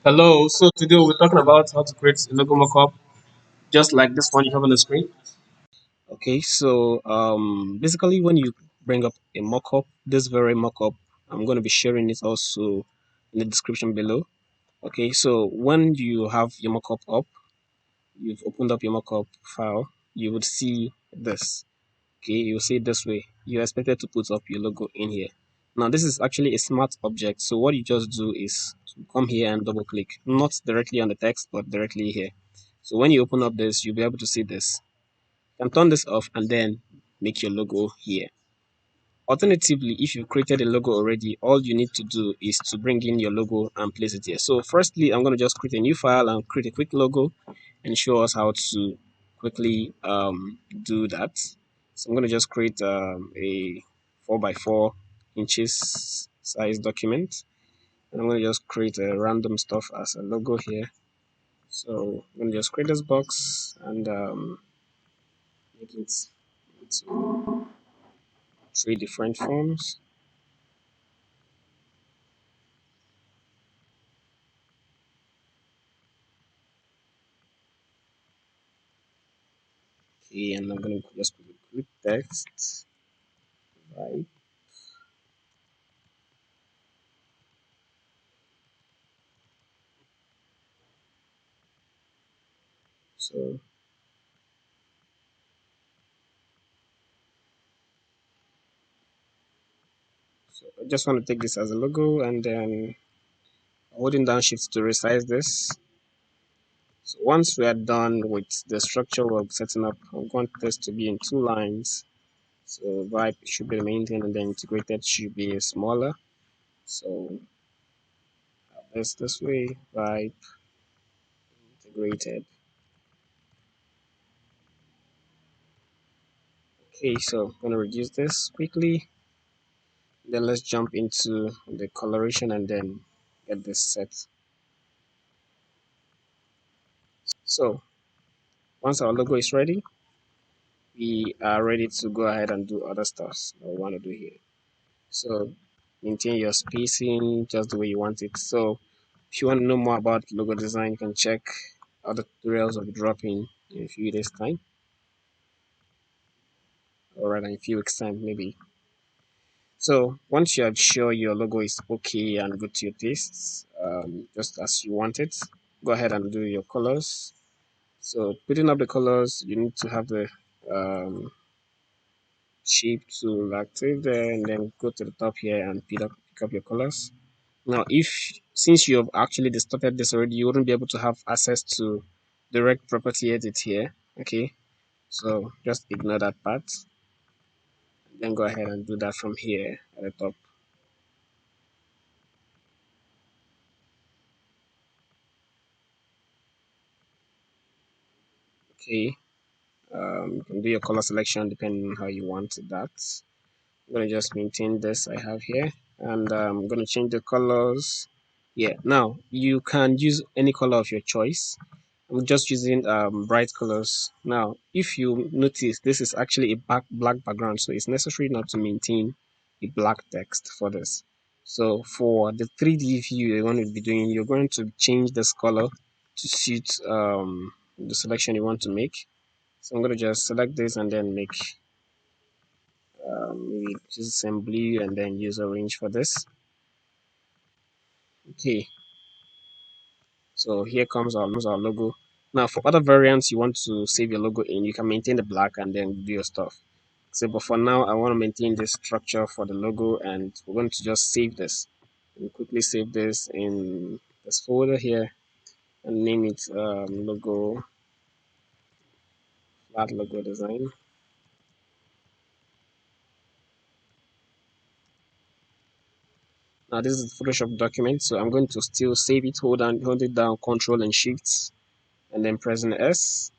Hello, so today we're talking about how to create a logo mockup just like this one you have on the screen. Okay, so basically when you bring up a mockup, this very mockup, I'm going to be sharing it also in the description below. Okay, so when you have your mockup up, you've opened up your mockup file, you would see this. Okay, you'll see it this way. You're expected to put up your logo in here. Now, this is actually a smart object. So what you just do is to come here and double click, not directly on the text, but directly here. So when you open up this, you'll be able to see this. You can turn this off and then make your logo here. Alternatively, if you've created a logo already, all you need to do is to bring in your logo and place it here. So firstly, I'm going to just create a new file and create a quick logo and show us how to quickly do that. So I'm going to just create a 4 by 4 inches size document. And I'm going to just create a random stuff as a logo here. So I'm going to just create this box and make it into three different forms. Okay, and I'm going to just put a quick text, right? So, so I just want to take this as a logo and then holding down shift to resize this. So once we are done with the structure we're setting up, I want this to be in two lines. So vibe should be the main thing and then integrated should be smaller. So this way, vibe integrated. Okay, so I'm gonna reduce this quickly. Then let's jump into the coloration and then get this set. So once our logo is ready, we are ready to go ahead and do other stuff that we want to do here. So maintain your spacing just the way you want it. So if you want to know more about logo design, you can check other tutorials I'll be dropping in a few days time, or rather in a few weeks time maybe. So once you're sure your logo is okay and good to your tastes, just as you want it, go ahead and do your colors. So putting up the colors, you need to have the shape tool active there and then go to the top here and pick up your colors. Now, if since you have actually distorted this already, you wouldn't be able to have access to direct property edit here. Okay, so just ignore that part. Then go ahead and do that from here at the top. Okay, you can do your color selection depending on how you want that. I'm gonna just maintain this I have here, and I'm gonna change the colors. Yeah, now you can use any color of your choice. I'm just using bright colors. Now, if you notice, this is actually a black background, so it's necessary not to maintain a black text for this. So for the 3D view you're going to be doing, you're going to change this color to suit the selection you want to make. So I'm going to just select this and then make maybe just some blue and then use orange for this. Okay, so here comes our logo. Now for other variants you want to save your logo in, you can maintain the black and then do your stuff. So but for now I want to maintain this structure for the logo and we're going to just save this. And quickly save this in this folder here and name it logo flat logo design. Now this is a Photoshop document, so I'm going to still save it, hold it down, Control and Shift, and then pressing S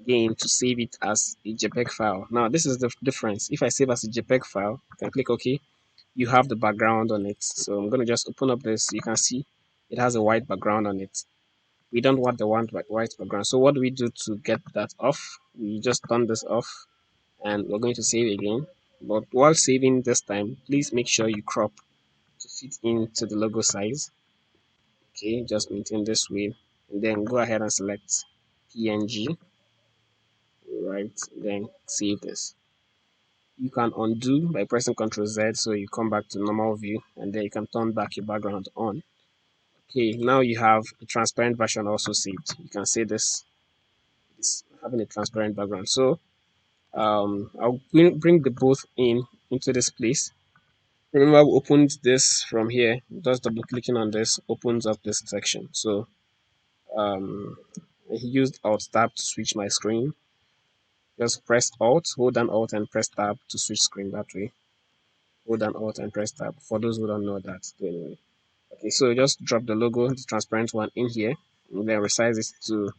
again to save it as a JPEG file. Now this is the difference. If I save as a JPEG file, I can click OK. You have the background on it. So I'm going to just open up this. You can see it has a white background on it. We don't want the white background. So what do we do to get that off? We just turn this off and we're going to save again. But while saving this time, please make sure you crop to fit into the logo size. Okay, just maintain this way, and then go ahead and select PNG. Right, then save this. You can undo by pressing Ctrl Z, so you come back to normal view, and then you can turn back your background on. Okay, now you have a transparent version also saved. You can see this is having a transparent background. So I'll bring the both into this place. Remember, we opened this from here. Just double clicking on this opens up this section. So um, I used Alt Tab to switch my screen. Just press Alt, hold down Alt, and press Tab to switch screen that way. Hold down Alt and press Tab. For those who don't know that, anyway. Okay, so just drop the logo, the transparent one, in here, and then resize it to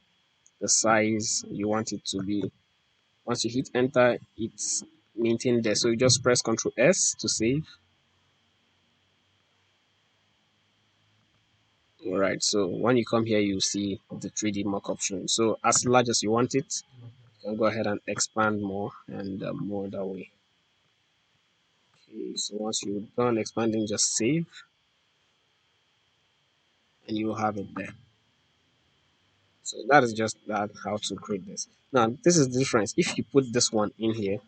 the size you want it to be. Once you hit enter, it's maintained there. So you just press Ctrl S to save. All right, so when you come here, you see the 3D mockup showing. So as large as you want it, you can go ahead and expand more and more that way. Okay, so once you're done expanding, just save, and you will have it there. So that is just that how to create this. Now this is the difference. If you put this one in here,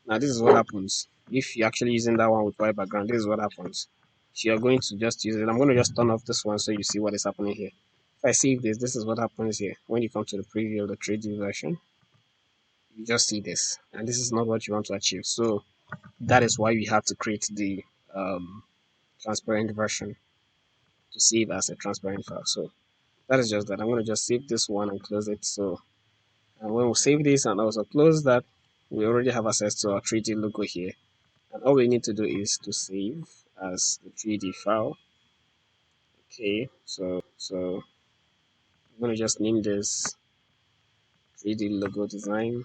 now this is what happens. If you're actually using that one with white background, this is what happens. If you're going to just use it, I'm going to just turn off this one so you see what is happening here. If I save this, this is what happens here. When you come to the preview of the 3D version, you just see this, and this is not what you want to achieve. So that is why we have to create the transparent version to save as a transparent file. So that is just that. I'm going to just save this one and close it. So and when we save this and also close that, we already have access to our 3D logo here. And all we need to do is to save as the 3D file. Okay, so I'm going to just name this 3D logo design.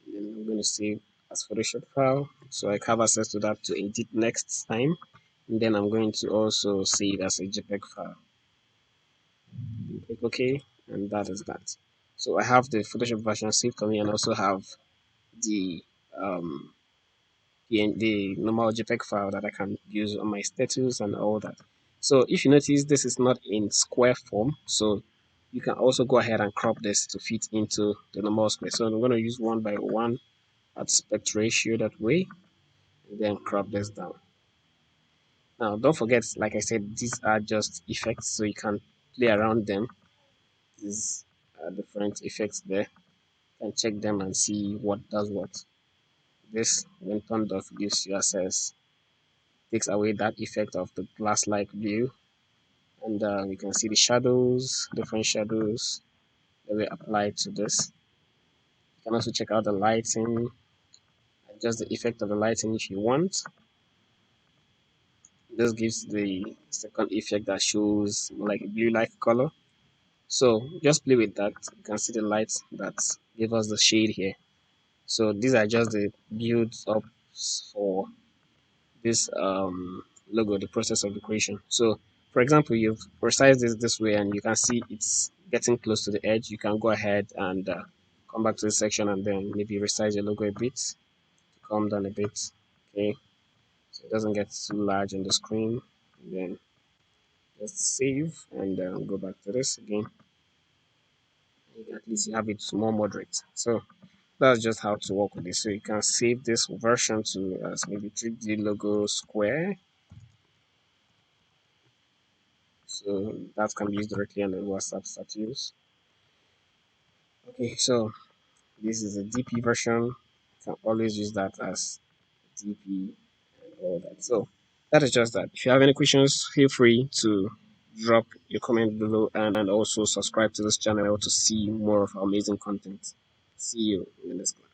And then I'm going to save as Photoshop file. So I have access to that to edit next time. And then I'm going to also save as a JPEG file. Click OK, and that is that. So I have the Photoshop version saved for me, and also have the um, the normal JPEG file that I can use on my status and all that. So if you notice, this is not in square form, so you can also go ahead and crop this to fit into the normal square. So I'm going to use 1:1 aspect ratio that way, and then crop this down. Now don't forget, like I said, these are just effects, so you can play around them. These are different effects there. You can check them and see what does what. This, when turned off, gives you access, takes away that effect of the glass-like view, and you can see the shadows, different shadows that were applied to this. You can also check out the lighting, adjust the effect of the lighting if you want. This gives the second effect that shows like a blue-like color. So just play with that. You can see the lights that give us the shade here. So these are just the builds up for this logo, the process of the creation. So for example, you've resized this way and you can see it's getting close to the edge. You can go ahead and come back to this section and then maybe resize your logo a bit to calm down a bit. Okay, so it doesn't get too large on the screen. And then just save and go back to this again. At least you have it more moderate. So that's just how to work with this. So you can save this version to as maybe 3D logo square. So that can be used directly on the WhatsApp status. Okay, so this is a DP version. You can always use that as DP and all that. So that is just that. If you have any questions, feel free to drop your comment below and also subscribe to this channel to see more of our amazing content. See you in the next class.